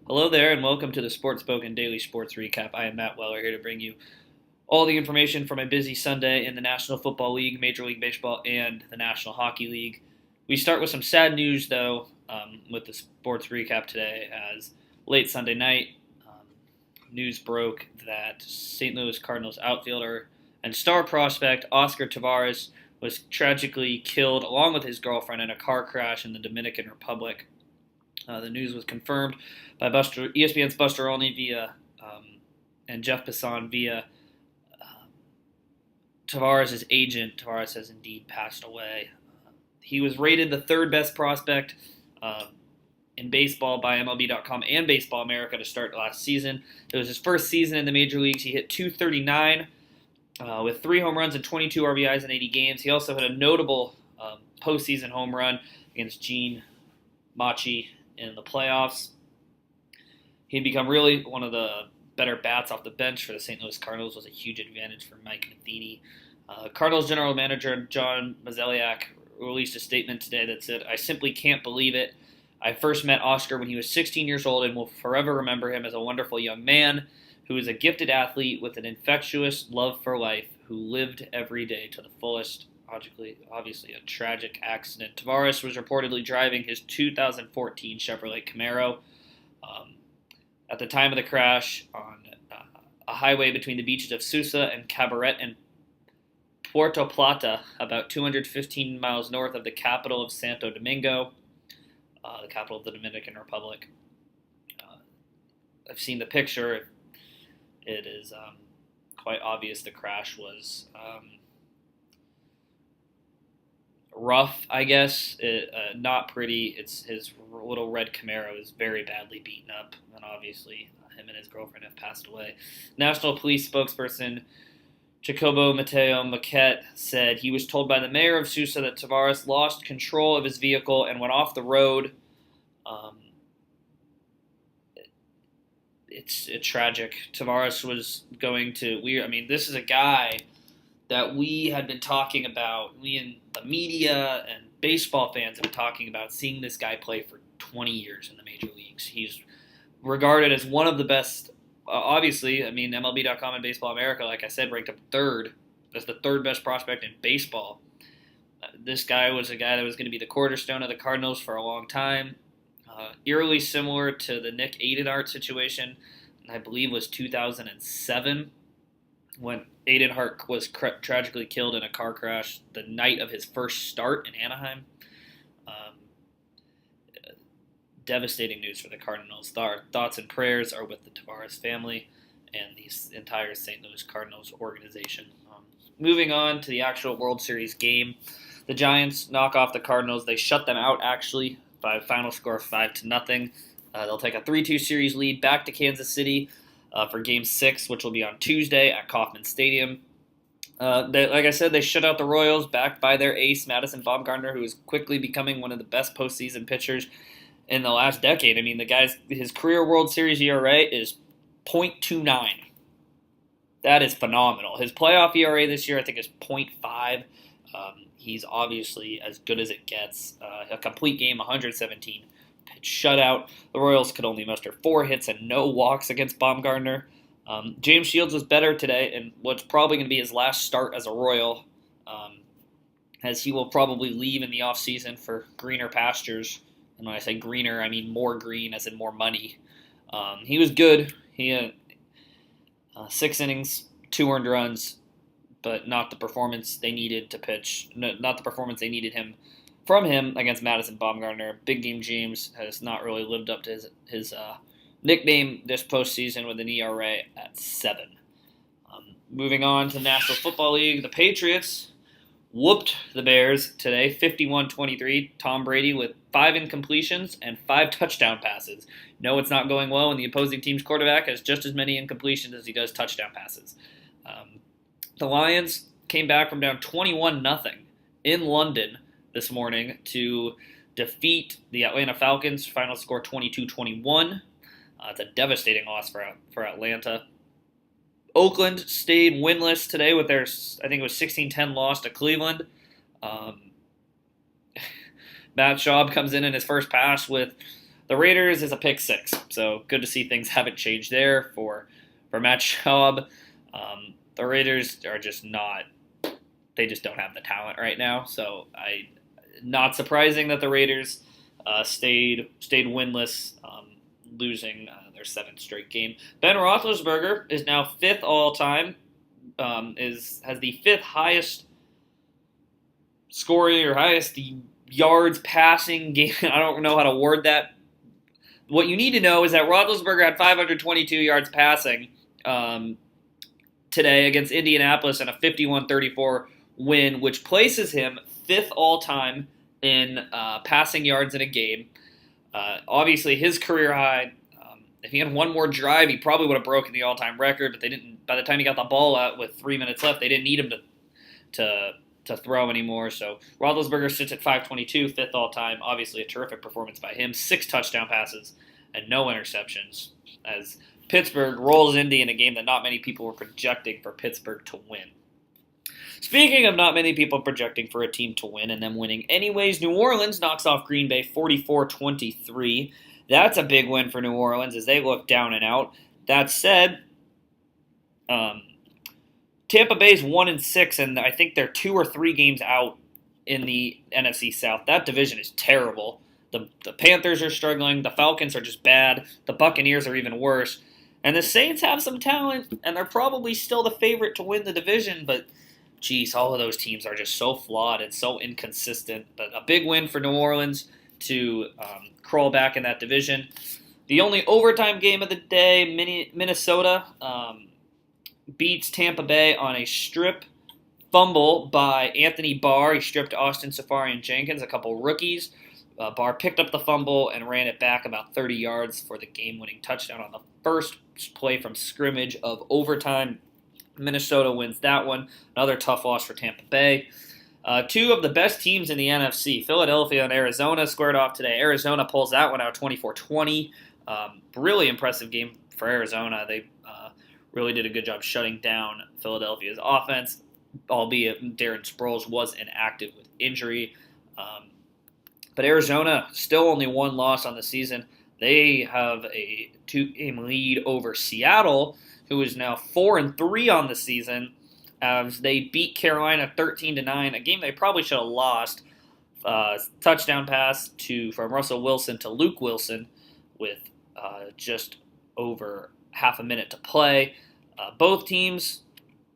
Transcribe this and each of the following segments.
Hello there, and welcome to the Sports Spoken Daily Sports Recap. I am Matt Weller here to bring you all the information from a busy Sunday in the National Football League, Major League Baseball, and the National Hockey League. We start with some sad news, though, with the sports recap today, as late Sunday night, news broke that St. Louis Cardinals outfielder and star prospect Oscar Tavares was tragically killed along with his girlfriend in a car crash in the Dominican Republic. The news was confirmed by ESPN's Buster Olney and Jeff Passan via Tavares' agent. Tavares has indeed passed away. He was rated the third best prospect in baseball by MLB.com and Baseball America to start last season. It was his first season in the major leagues. He hit .239 with 3 home runs and 22 RBIs in 80 games. He also had a notable postseason home run against Gene Machi in the playoffs. He'd become really one of the better bats off the bench for the St. Louis Cardinals. Was a huge advantage for Mike Matheny. Cardinals general manager John Mozeliak released a statement today that said, "I simply can't believe it. I first met Oscar when he was 16 years old and will forever remember him as a wonderful young man who is a gifted athlete with an infectious love for life who lived every day to the fullest." Obviously, a tragic accident. Tavares was reportedly driving his 2014 Chevrolet Camaro at the time of the crash on a highway between the beaches of Susa and Cabaret in Puerto Plata, about 215 miles north of the capital of Santo Domingo, the capital of the Dominican Republic. I've seen the picture. It is quite obvious the crash was rough, I guess. Not pretty. His little red Camaro is very badly beaten up, and obviously him and his girlfriend have passed away. National Police spokesperson Jacobo Mateo Maquette said he was told by the mayor of Susa that Tavares lost control of his vehicle and went off the road. It's tragic. Tavares was going to. This is a guy that we had been talking about. We in the media and baseball fans have been talking about seeing this guy play for 20 years in the major leagues. He's regarded as one of the best. Obviously, MLB.com and Baseball America, like I said, ranked him third as the third best prospect in baseball. This guy was a guy that was going to be the cornerstone of the Cardinals for a long time. Eerily similar to the Nick Adenhart situation, I believe was 2007, when Adenhart was tragically killed in a car crash the night of his first start in Anaheim. Devastating news for the Cardinals. Our thoughts and prayers are with the Tavares family and the entire St. Louis Cardinals organization. Moving on to the actual World Series game, the Giants knock off the Cardinals. They shut them out, actually, by a final score of 5-0. They'll take a 3-2 series lead back to Kansas City for Game 6, which will be on Tuesday at Kauffman Stadium. Like I said, they shut out the Royals, backed by their ace, Madison Bumgarner, who is quickly becoming one of the best postseason pitchers in the last decade. His career World Series ERA is .29. That is phenomenal. His playoff ERA this year, I think, is .5. He's obviously as good as it gets. A complete game, 117 pitch shutout. The Royals could only muster 4 hits and no walks against Baumgartner. James Shields was better today in what's probably going to be his last start as a Royal, as he will probably leave in the offseason for greener pastures. And when I say greener, I mean more green, as in more money. He was good. He had 6 innings, 2 earned runs, but not the performance they needed to pitch. Not the performance they needed from him against Madison Bumgarner. Big Game James has not really lived up to his nickname this postseason with an ERA at 7. Moving on to the National Football League, the Patriots whooped the Bears today, 51-23. Tom Brady with 5 incompletions and 5 touchdown passes. No, it's not going well when the opposing team's quarterback has just as many incompletions as he does touchdown passes. The Lions came back from down 21-0 in London this morning to defeat the Atlanta Falcons. Final score 22-21. It's a devastating loss for Atlanta. Oakland stayed winless today with their, I think it was 16-10 loss to Cleveland. Matt Schaub comes in his first pass with The Raiders is a pick six, so good to see things haven't changed there for Matt Schaub. The Raiders are just not. They just don't have the talent right now. So not surprising that the Raiders stayed winless, losing their seventh straight game. Ben Roethlisberger is now fifth all time. Has the fifth highest scoring or highest yards passing game. I don't know how to word that. What you need to know is that Roethlisberger had 522 yards passing today against Indianapolis in a 51-34 win, which places him fifth all-time in passing yards in a game. Obviously, his career high, if he had one more drive, he probably would have broken the all-time record, but they didn't. By the time he got the ball out with 3 minutes left, they didn't need him to throw anymore. So Roethlisberger sits at 522, fifth all-time. Obviously, a terrific performance by him. 6 touchdown passes and no interceptions as Pittsburgh rolls Indy in a game that not many people were projecting for Pittsburgh to win. Speaking of not many people projecting for a team to win and them winning anyways, New Orleans knocks off Green Bay 44-23. That's a big win for New Orleans as they look down and out. That said, Tampa Bay's 1-6, and I think they're 2 or 3 games out in the NFC South. That division is terrible. The Panthers are struggling. The Falcons are just bad. The Buccaneers are even worse. And the Saints have some talent, and they're probably still the favorite to win the division, but geez, all of those teams are just so flawed and so inconsistent. But a big win for New Orleans to crawl back in that division. The only overtime game of the day, Minnesota beats Tampa Bay on a strip fumble by Anthony Barr. He stripped Austin Seferian-Jenkins, a couple rookies. Barr picked up the fumble and ran it back about 30 yards for the game-winning touchdown on the first play from scrimmage of overtime. Minnesota wins that one. Another tough loss for Tampa Bay. 2 of the best teams in the NFC, Philadelphia and Arizona, squared off today. Arizona pulls that one out 24-20. Really impressive game for Arizona. They really did a good job shutting down Philadelphia's offense, albeit Darren Sproles was inactive with injury. But Arizona still only 1 loss on the season. They have a 2-game lead over Seattle, who is now 4-3 on the season, as they beat Carolina 13-9, a game they probably should have lost. Touchdown pass from Russell Wilson to Luke Wilson with just over half a minute to play. Both teams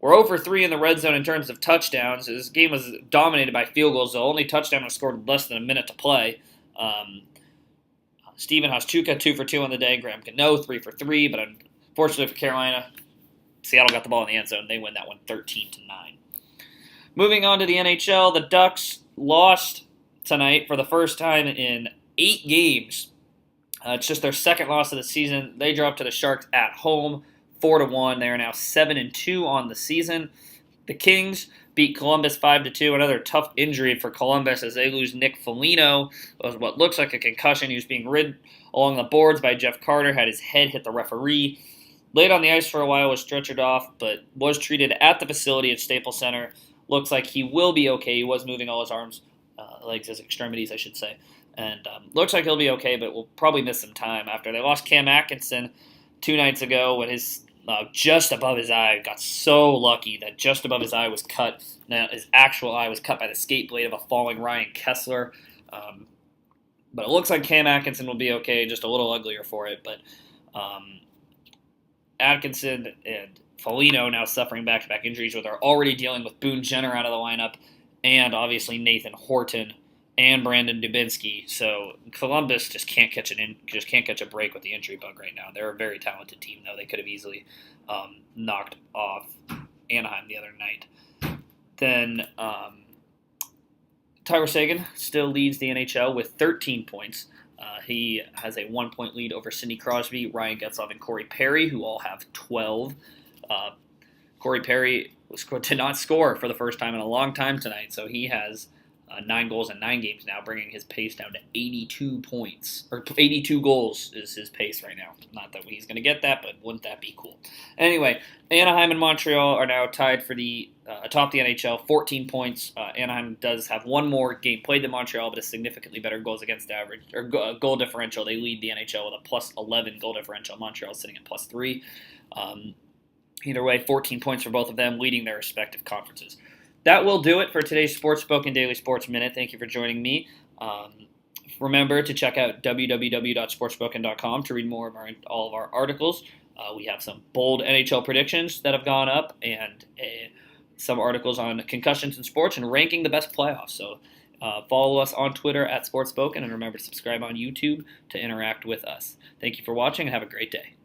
were over 3 in the red zone in terms of touchdowns. This game was dominated by field goals. The only touchdown was scored less than a minute to play. Steven Hauschka, 2 for 2 on the day. Graham Gano, 3 for 3. But unfortunately for Carolina, Seattle got the ball in the end zone. They win that one 13-9. Moving on to the NHL, the Ducks lost tonight for the first time in 8 games. It's just their second loss of the season. They dropped to the Sharks at home, 4-1. They are now 7-2 on the season. The Kings beat Columbus 5-2. Another tough injury for Columbus as they lose Nick Foligno. It was what looks like a concussion. He was being ridden along the boards by Jeff Carter, had his head hit the referee. Laid on the ice for a while, was stretchered off, but was treated at the facility at Staples Center. Looks like he will be okay. He was moving all his arms, legs, his extremities, I should say. And looks like he'll be okay, but will probably miss some time after they lost Cam Atkinson 2 nights ago when his just above his eye got so lucky that just above his eye was cut. Now his actual eye was cut by the skate blade of a falling Ryan Kessler. But it looks like Cam Atkinson will be okay, just a little uglier for it. But Atkinson and Foligno now suffering back-to-back injuries, where they're already dealing with Boone Jenner out of the lineup, and obviously Nathan Horton and Brandon Dubinsky. So Columbus just can't catch a break with the injury bug right now. They're a very talented team, though. They could have easily knocked off Anaheim the other night. Then Tyler Seguin still leads the NHL with 13 points. He has a 1-point lead over Sidney Crosby, Ryan Getzlaf, and Corey Perry, who all have 12. Corey Perry did not score for the first time in a long time tonight, so he has 9 goals in 9 games now, bringing his pace down to 82 points. Or 82 goals is his pace right now. Not that he's going to get that, but wouldn't that be cool? Anyway, Anaheim and Montreal are now tied for the atop the NHL, 14 points. Anaheim does have one more game played than Montreal, but a significantly better goals against average or goal differential. They lead the NHL with a plus 11 goal differential. Montreal sitting at plus 3. Either way, 14 points for both of them, leading their respective conferences. That will do it for today's Sports Spoken Daily Sports Minute. Thank you for joining me. Remember to check out www.sportspoken.com to read more of all of our articles. We have some bold NHL predictions that have gone up and some articles on concussions in sports and ranking the best playoffs. So follow us on Twitter at SportsSpoken, and remember to subscribe on YouTube to interact with us. Thank you for watching and have a great day.